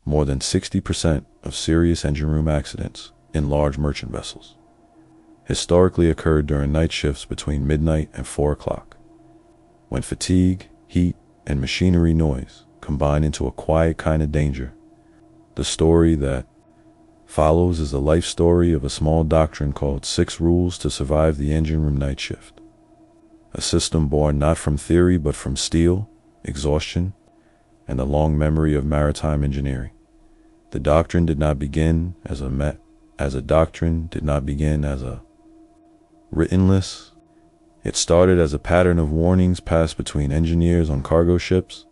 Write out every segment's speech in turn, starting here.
more than 60% of serious engine room accidents in large merchant vessels historically occurred during night shifts between midnight and 4 o'clock, when fatigue, heat, and machinery noise combine into a quiet kind of danger. The story that follows is the life story of a small doctrine called 6 Rules to Survive the Engine Room Night Shift, a system born not from theory but from steel, exhaustion, and the long memory of maritime engineering. The doctrine did not begin as a written list. It started as a pattern of warnings passed between engineers on cargo ships,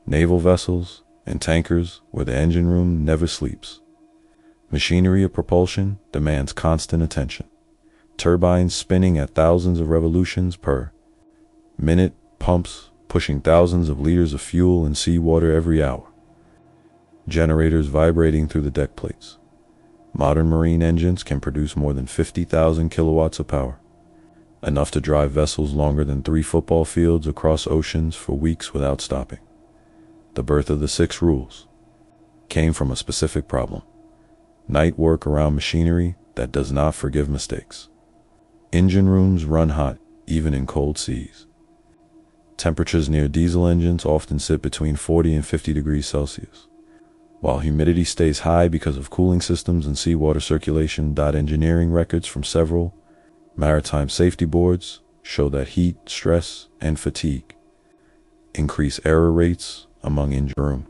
naval vessels, and tankers where the engine room never sleeps. Machinery of propulsion demands constant attention. Turbines spinning at thousands of revolutions per minute, pumps pushing thousands of liters of fuel and seawater every hour, generators vibrating through the deck plates. Modern marine engines can produce more than 50,000 kilowatts of power, enough to drive vessels longer than 3 football fields across oceans for weeks without stopping. The birth of the 6 Rules came from a specific problem: night work around machinery that does not forgive mistakes. Engine rooms run hot, even in cold seas. Temperatures near diesel engines often sit between 40 and 50 degrees Celsius, while humidity stays high because of cooling systems and seawater circulation. Engineering records from several maritime safety boards show that heat, stress, and fatigue increase error rates among engine room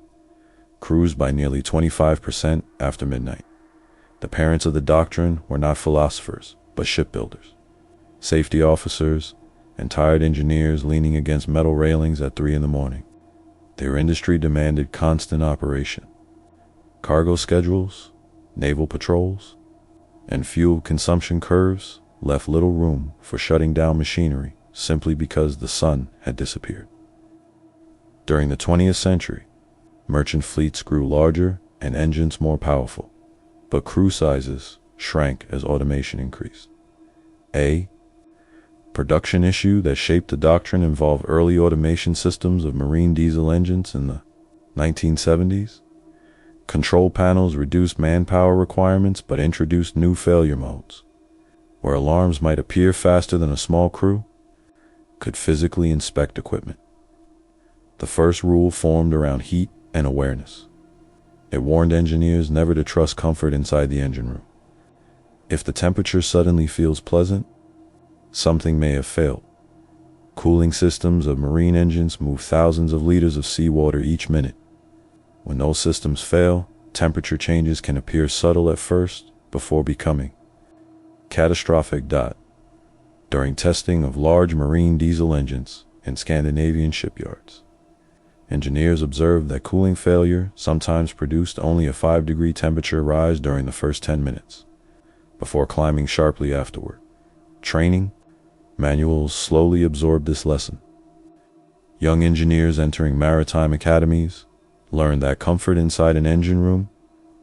crews by nearly 25% after midnight. The parents of the doctrine were not philosophers, but shipbuilders, safety officers, and tired engineers leaning against metal railings at 3 a.m. Their industry demanded constant operation. Cargo schedules, naval patrols, and fuel consumption curves left little room for shutting down machinery simply because the sun had disappeared. During the 20th century, merchant fleets grew larger and engines more powerful, but crew sizes shrank as automation increased. A production issue that shaped the doctrine involved early automation systems of marine diesel engines in the 1970s. Control panels reduced manpower requirements but introduced new failure modes, where alarms might appear faster than a small crew could physically inspect equipment. The first rule formed around heat and awareness. It warned engineers never to trust comfort inside the engine room. If the temperature suddenly feels pleasant, something may have failed. Cooling systems of marine engines move thousands of liters of seawater each minute. When those systems fail, temperature changes can appear subtle at first before becoming catastrophic. During testing of large marine diesel engines in Scandinavian shipyards, engineers observed that cooling failure sometimes produced only a 5-degree temperature rise during the first 10 minutes, before climbing sharply afterward. Training manuals slowly absorbed this lesson. Young engineers entering maritime academies learned that comfort inside an engine room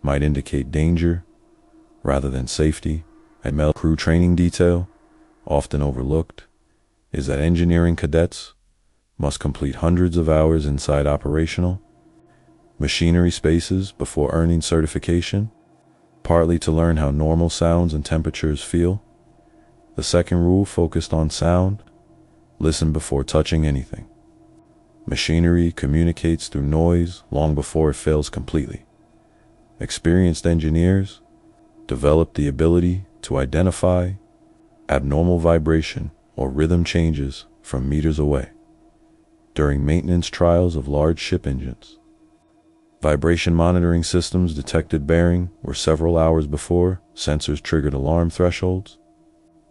might indicate danger rather than safety. A male crew training detail, often overlooked, is that engineering cadets must complete hundreds of hours inside operational machinery spaces before earning certification, partly to learn how normal sounds and temperatures feel. The second rule focused on sound: listen before touching anything. Machinery communicates through noise long before it fails completely. Experienced engineers develop the ability to identify abnormal vibration or rhythm changes from meters away. During maintenance trials of large ship engines, vibration monitoring systems detected bearing where several hours before sensors triggered alarm thresholds,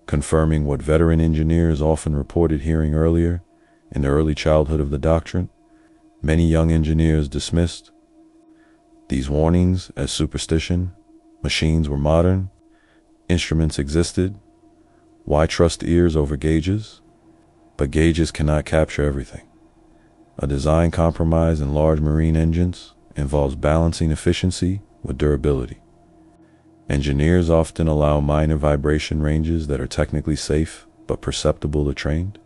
confirming what veteran engineers often reported hearing earlier in the early childhood of the doctrine. Many young engineers dismissed these warnings as superstition. Machines were modern, instruments existed. Why trust ears over gauges? But gauges cannot capture everything. A design compromise in large marine engines involves balancing efficiency with durability. Engineers often allow minor vibration ranges that are technically safe but perceptible to trained.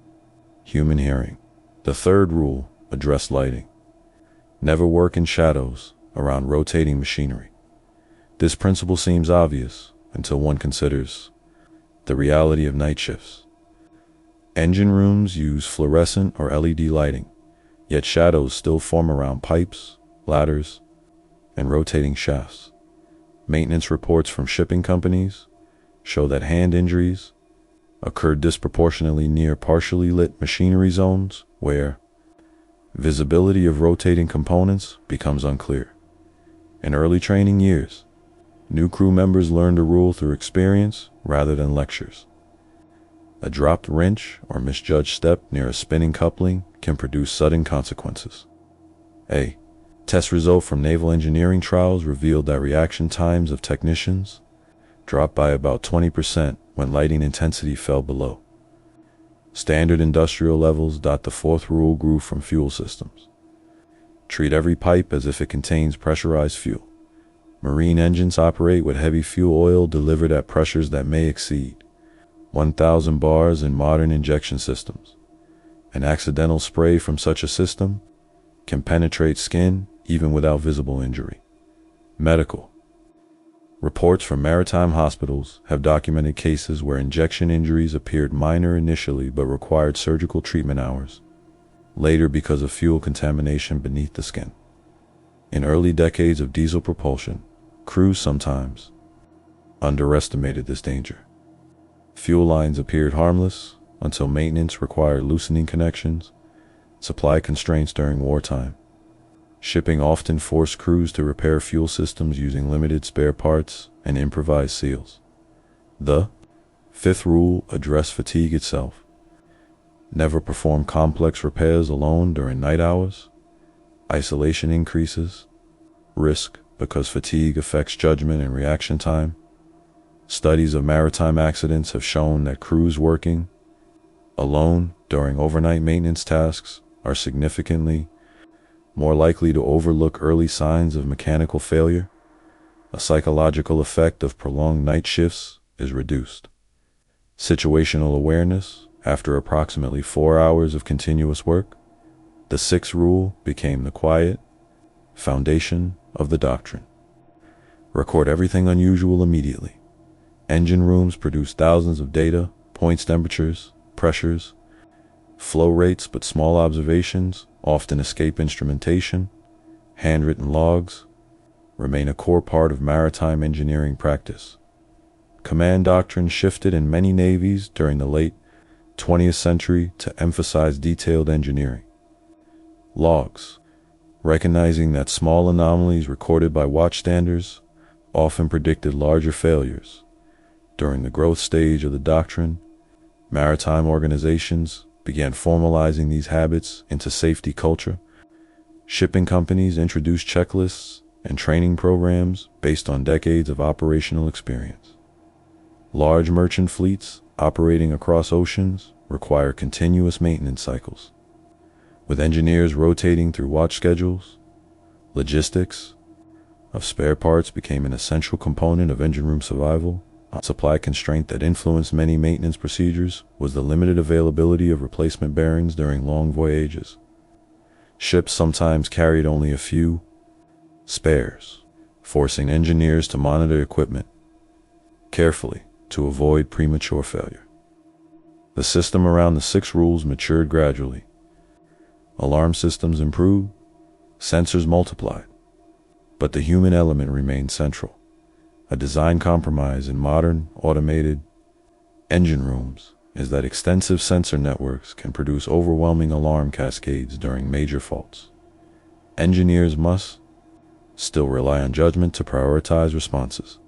Human hearing. The third rule addressed lighting. Never work in shadows around rotating machinery. This principle seems obvious until one considers the reality of night shifts. Engine rooms use fluorescent or LED lighting, yet shadows still form around pipes, ladders, and rotating shafts. Maintenance reports from shipping companies show that hand injuries occur disproportionately near partially lit machinery zones where visibility of rotating components becomes unclear. In early training years, new crew members learn to rule through experience rather than lectures. A dropped wrench or misjudged step near a spinning coupling can produce sudden consequences. A test result from naval engineering trials revealed that reaction times of technicians dropped by about 20% when lighting intensity fell below standard industrial levels. The fourth rule grew from fuel systems. Treat every pipe as if it contains pressurized fuel. Marine engines operate with heavy fuel oil delivered at pressures that may exceed 1,000 bars in modern injection systems. An accidental spray from such a system can penetrate skin even without visible injury. Medical reports from maritime hospitals have documented cases where injection injuries appeared minor initially but required surgical treatment hours later because of fuel contamination beneath the skin. In early decades of diesel propulsion, crews sometimes underestimated this danger. Fuel lines appeared harmless until maintenance required loosening connections, supply constraints during wartime. Shipping often forced crews to repair fuel systems using limited spare parts and improvised seals. The fifth rule addressed fatigue itself. Never perform complex repairs alone during night hours. Isolation increases risk because fatigue affects judgment and reaction time. Studies of maritime accidents have shown that crews working alone during overnight maintenance tasks are significantly more likely to overlook early signs of mechanical failure. A psychological effect of prolonged night shifts is reduced. Situational awareness after approximately 4 hours of continuous work. The sixth rule became the quiet foundation of the doctrine. Record everything unusual immediately. Engine rooms produce thousands of data, points, temperatures, pressures, flow rates, but small observations often escape instrumentation. Handwritten logs remain a core part of maritime engineering practice. Command doctrine shifted in many navies during the late 20th century to emphasize detailed engineering. Logs, recognizing that small anomalies recorded by watchstanders often predicted larger failures. During the growth stage of the doctrine, maritime organizations began formalizing these habits into safety culture. Shipping companies introduced checklists and training programs based on decades of operational experience. Large merchant fleets operating across oceans require continuous maintenance cycles. With engineers rotating through watch schedules, logistics of spare parts became an essential component of engine room survival. A supply constraint that influenced many maintenance procedures was the limited availability of replacement bearings during long voyages. Ships sometimes carried only a few spares, forcing engineers to monitor equipment carefully to avoid premature failure. The system around the six rules matured gradually. Alarm systems improved, sensors multiplied, but the human element remained central. A design compromise in modern, automated engine rooms is that extensive sensor networks can produce overwhelming alarm cascades during major faults. Engineers must still rely on judgment to prioritize responses.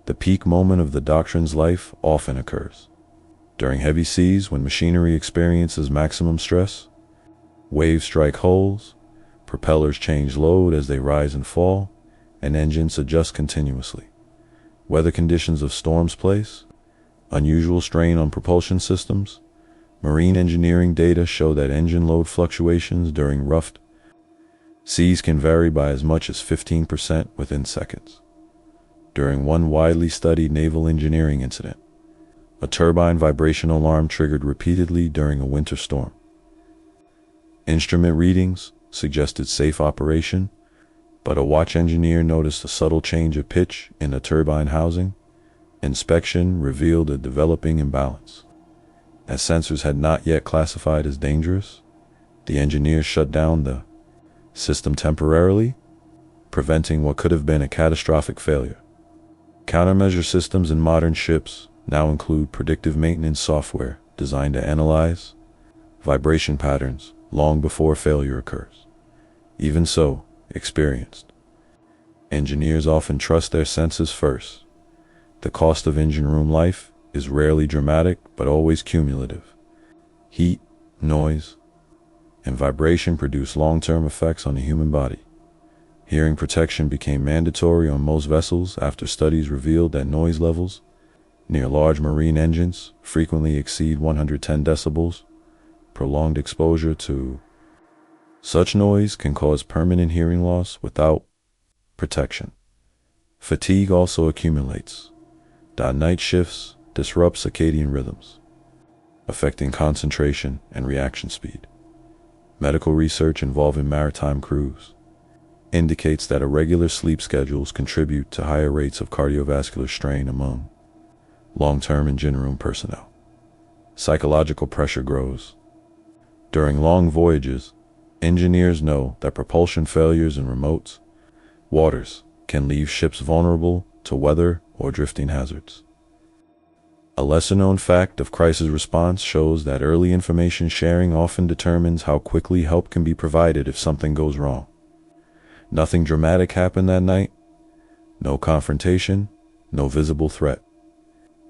The peak moment of the doctrine's life often occurs during heavy seas when machinery experiences maximum stress. Waves strike hulls, propellers change load as they rise and fall, and engines adjust continuously. Weather conditions of storms place unusual strain on propulsion systems. Marine engineering data show that engine load fluctuations during rough seas can vary by as much as 15% within seconds. During one widely studied naval engineering incident, a turbine vibration alarm triggered repeatedly during a winter storm. Instrument readings suggested safe operation, But a watch engineer noticed a subtle change of pitch in the turbine housing. Inspection revealed a developing imbalance. As sensors had not yet classified as dangerous, the engineers shut down the system temporarily, preventing what could have been a catastrophic failure. Countermeasure systems in modern ships now include predictive maintenance software designed to analyze vibration patterns long before failure occurs. Even so, experienced engineers often trust their senses first. The cost of engine room life is rarely dramatic but always cumulative. Heat, noise, and vibration produce long-term effects on the human body. Hearing protection became mandatory on most vessels after studies revealed that noise levels near large marine engines frequently exceed 110 decibels. Prolonged exposure to such noise can cause permanent hearing loss without protection. Fatigue also accumulates. Night shifts disrupt circadian rhythms, affecting concentration and reaction speed. Medical research involving maritime crews indicates that irregular sleep schedules contribute to higher rates of cardiovascular strain among long-term engine room personnel. Psychological pressure grows. During long voyages, engineers know that propulsion failures in remote waters can leave ships vulnerable to weather or drifting hazards. A lesser-known fact of crisis response shows that early information sharing often determines how quickly help can be provided if something goes wrong. Nothing dramatic happened that night. No confrontation, no visible threat.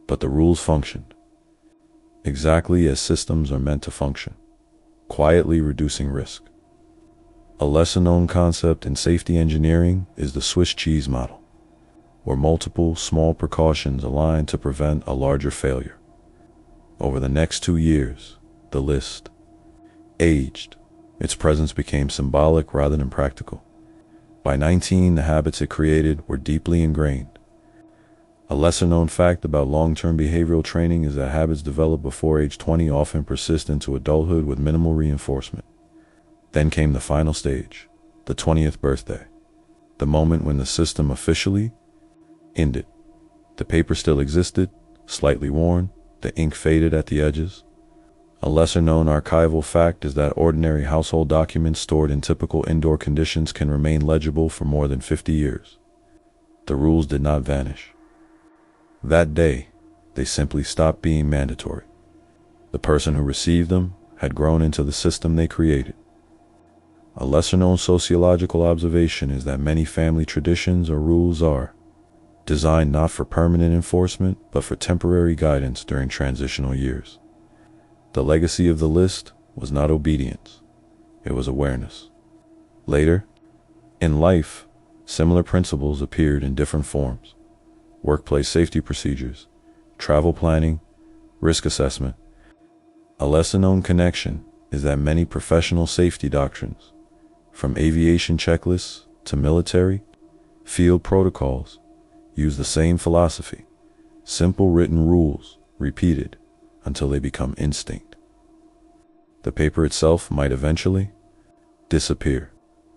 But the rules functioned exactly as systems are meant to function, quietly reducing risk. A lesser-known concept in safety engineering is the Swiss cheese model, where multiple small precautions align to prevent a larger failure. Over the next 2 years, the list aged. Its presence became symbolic rather than practical. By 19, the habits it created were deeply ingrained. A lesser-known fact about long-term behavioral training is that habits developed before age 20 often persist into adulthood with minimal reinforcement. Then came the final stage, the 20th birthday, the moment when the system officially ended. The paper still existed, slightly worn, the ink faded at the edges. A lesser-known archival fact is that ordinary household documents stored in typical indoor conditions can remain legible for more than 50 years. The rules did not vanish. That day, they simply stopped being mandatory. The person who received them had grown into the system they created. A lesser-known sociological observation is that many family traditions or rules are designed not for permanent enforcement, but for temporary guidance during transitional years. The legacy of the list was not obedience, it was awareness. Later, in life, similar principles appeared in different forms: workplace safety procedures, travel planning, risk assessment. A lesser-known connection is that many professional safety doctrines, from aviation checklists to military field protocols, use the same philosophy: simple written rules repeated until they become instinct. The paper itself might eventually disappear,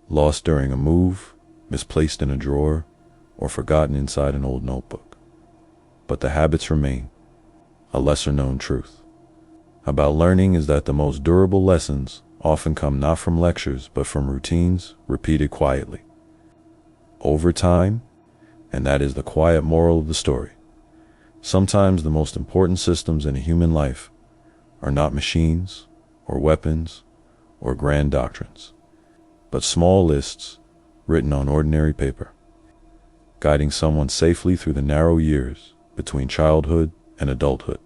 lost during a move, misplaced in a drawer, or forgotten inside an old notebook. But the habits remain. A lesser-known truth about learning is that the most durable lessons often come not from lectures but from routines repeated quietly over time. And that is the quiet moral of the story. Sometimes the most important systems in a human life are not machines or weapons or grand doctrines, but small lists written on ordinary paper, guiding someone safely through the narrow years between childhood and adulthood.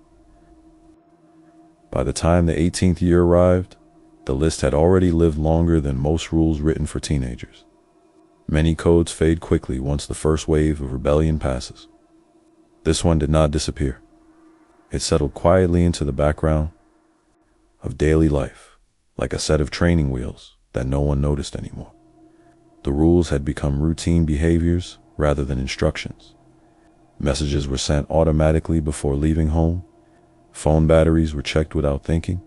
By the time the 18th year arrived, the list had already lived longer than most rules written for teenagers. Many codes fade quickly once the first wave of rebellion passes. This one did not disappear. It settled quietly into the background of daily life, like a set of training wheels that no one noticed anymore. The rules had become routine behaviors rather than instructions. Messages were sent automatically before leaving home. Phone batteries were checked without thinking.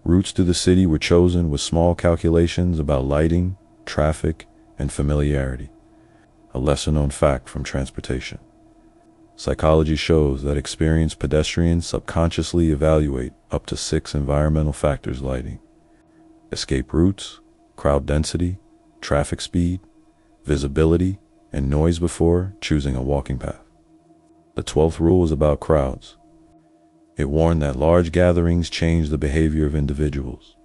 Routes to the city were chosen with small calculations about lighting, traffic, and familiarity, a lesser-known fact from transportation. Psychology shows that experienced pedestrians subconsciously evaluate up to 6 environmental factors: lighting, escape routes, crowd density, traffic speed, visibility, and noise before choosing a walking path. The 12th rule is about crowds. It warned that large gatherings change the behavior of individuals.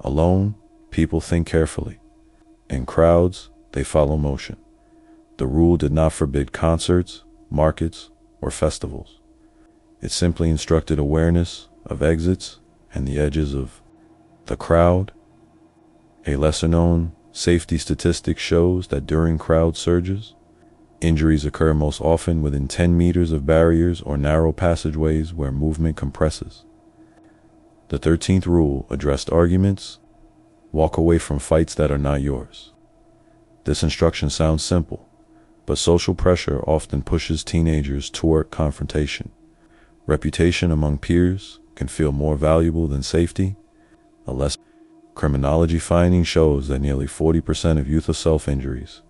Alone, people think carefully. In crowds, they follow motion. The rule did not forbid concerts, markets, or festivals. It simply instructed awareness of exits and the edges of the crowd. A lesser-known safety statistic shows that during crowd surges, injuries occur most often within 10 meters of barriers or narrow passageways where movement compresses. The 13th rule addressed arguments. Walk away from fights that are not yours. This instruction sounds simple, but social pressure often pushes teenagers toward confrontation. Reputation among peers can feel more valuable than safety. Criminology finding shows that nearly 40% of youth assault injuries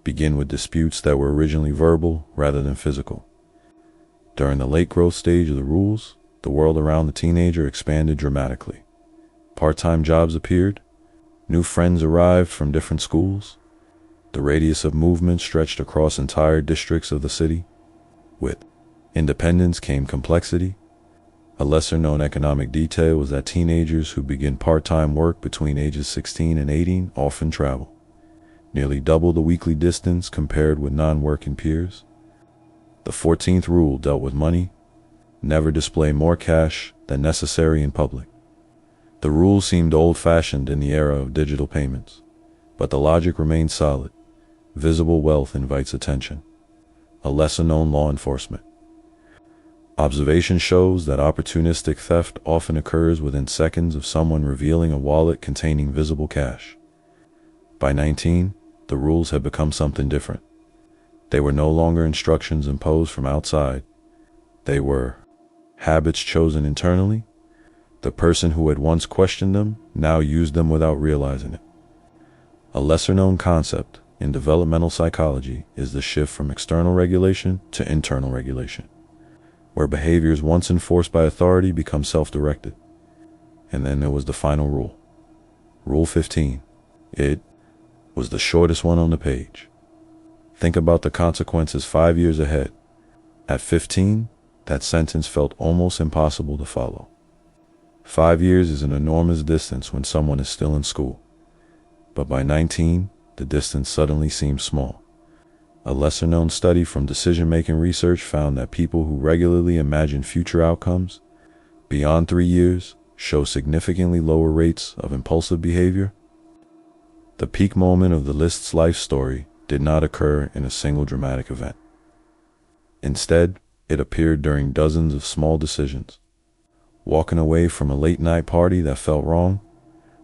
begin with disputes that were originally verbal rather than physical. During the late growth stage of the rules, the world around the teenager expanded dramatically. Part-time jobs appeared, new friends arrived from different schools, the radius of movement stretched across entire districts of the city. With independence came complexity. A lesser-known economic detail was that teenagers who begin part-time work between ages 16 and 18 often travel, nearly double the weekly distance compared with non-working peers. The 14th rule dealt with money. Never display more cash than necessary in public. The rule seemed old-fashioned in the era of digital payments, but the logic remained solid. Visible wealth invites attention. A lesser-known law enforcement. Observation shows that opportunistic theft often occurs within seconds of someone revealing a wallet containing visible cash. By 19, the rules had become something different. They were no longer instructions imposed from outside. They were habits chosen internally. The person who had once questioned them now used them without realizing it. A lesser-known concept in developmental psychology is the shift from external regulation to internal regulation, where behaviors once enforced by authority become self-directed. And then there was the final rule. Rule 15. It was the shortest one on the page. Think about the consequences 5 years ahead. At 15, that sentence felt almost impossible to follow. 5 years is an enormous distance when someone is still in school. But by 19, the distance suddenly seems small. A lesser-known study from decision-making research found that people who regularly imagine future outcomes beyond 3 years show significantly lower rates of impulsive behavior. The peak moment of the list's life story did not occur in a single dramatic event. Instead, it appeared during dozens of small decisions. Walking away from a late-night party that felt wrong,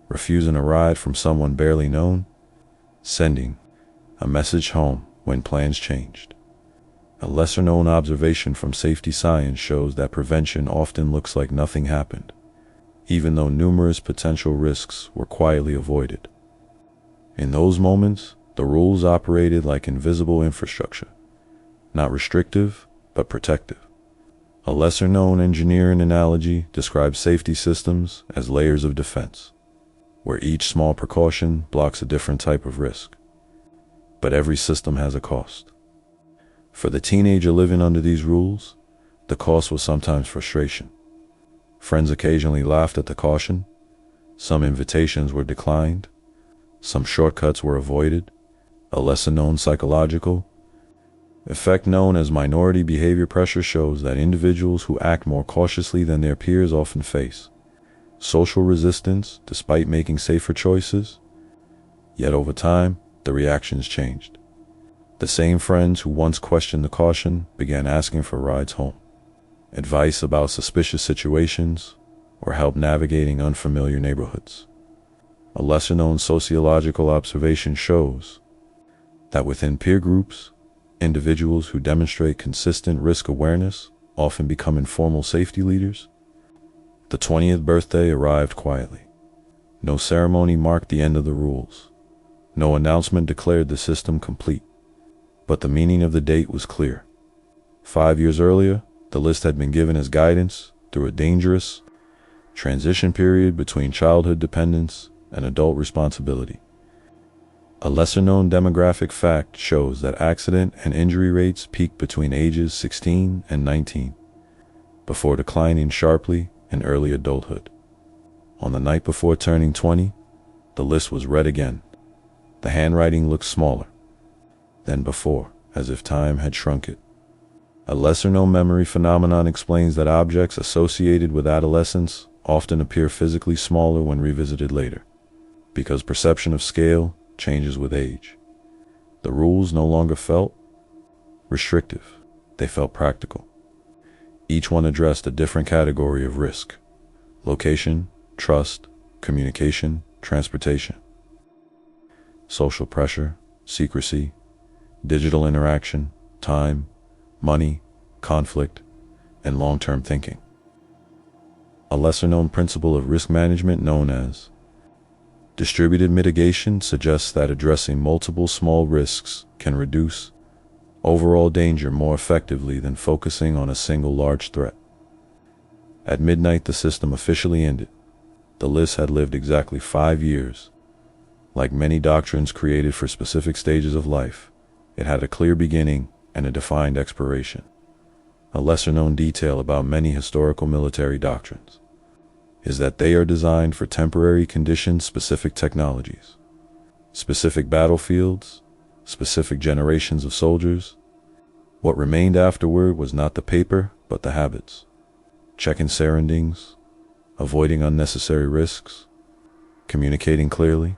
refusing a ride from someone barely known, sending a message home when plans changed. A lesser-known observation from safety science shows that prevention often looks like nothing happened, even though numerous potential risks were quietly avoided. In those moments, the rules operated like invisible infrastructure, not restrictive, but protective. A lesser-known engineering analogy describes safety systems as layers of defense, where each small precaution blocks a different type of risk. But every system has a cost. For the teenager living under these rules, the cost was sometimes frustration. Friends occasionally laughed at the caution. Some invitations were declined. Some shortcuts were avoided. A lesser-known psychological effect known as minority behavior pressure shows that individuals who act more cautiously than their peers often face social resistance despite making safer choices. Yet over time, the reactions changed. The same friends who once questioned the caution began asking for rides home, advice about suspicious situations, or help navigating unfamiliar neighborhoods. A lesser-known sociological observation shows that within peer groups, individuals who demonstrate consistent risk awareness often become informal safety leaders. The 20th birthday arrived quietly. No ceremony marked the end of the rules. No announcement declared the system complete, but the meaning of the date was clear. 5 years earlier, the list had been given as guidance through a dangerous transition period between childhood dependence and adult responsibility. A lesser-known demographic fact shows that accident and injury rates peaked between ages 16 and 19, before declining sharply in early adulthood. On the night before turning 20, the list was read again. The handwriting looked smaller than before, as if time had shrunk it. A lesser-known memory phenomenon explains that objects associated with adolescence often appear physically smaller when revisited later, because perception of scale changes with age. The rules no longer felt restrictive, they felt practical. Each one addressed a different category of risk: location, trust, communication, transportation, social pressure, secrecy, digital interaction, time, money, conflict, and long-term thinking. A lesser-known principle of risk management known as distributed mitigation suggests that addressing multiple small risks can reduce overall danger more effectively than focusing on a single large threat. At midnight, the system officially ended. The list had lived exactly 5 years. Like many doctrines created for specific stages of life, it had a clear beginning and a defined expiration. A lesser-known detail about many historical military doctrines is that they are designed for temporary condition-specific technologies, specific battlefields, specific generations of soldiers. What remained afterward was not the paper, but the habits. Checking surroundings, avoiding unnecessary risks, communicating clearly,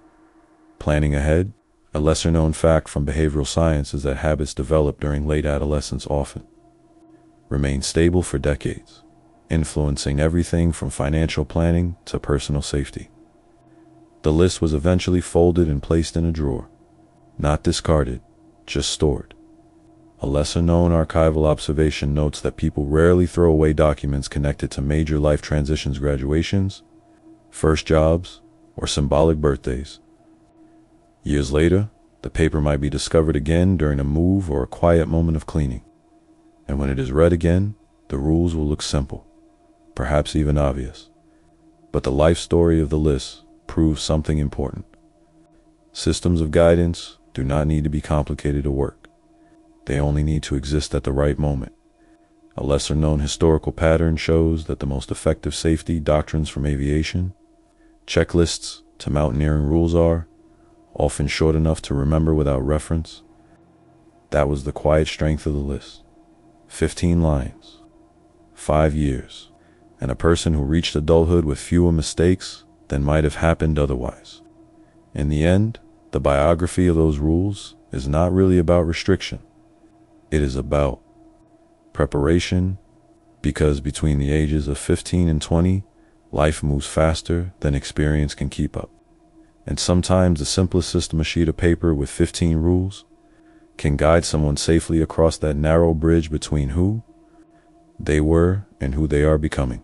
planning ahead. A lesser-known fact from behavioral science is that habits developed during late adolescence often remain stable for decades, influencing everything from financial planning to personal safety. The list was eventually folded and placed in a drawer, not discarded, just stored. A lesser-known archival observation notes that people rarely throw away documents connected to major life transitions, graduations, first jobs, or symbolic birthdays. Years later, the paper might be discovered again during a move or a quiet moment of cleaning. And when it is read again, the rules will look simple, perhaps even obvious. But the life story of the list proves something important. Systems of guidance do not need to be complicated to work. They only need to exist at the right moment. A lesser-known historical pattern shows that the most effective safety doctrines, from aviation checklists to mountaineering rules, are often short enough to remember without reference. That was the quiet strength of the list. 15 lines, 5 years, and a person who reached adulthood with fewer mistakes than might have happened otherwise. In the end, the biography of those rules is not really about restriction. It is about preparation, because between the ages of 15 and 20, life moves faster than experience can keep up. And sometimes the simplest system, a sheet of paper with 15 rules, can guide someone safely across that narrow bridge between who they were and who they are becoming.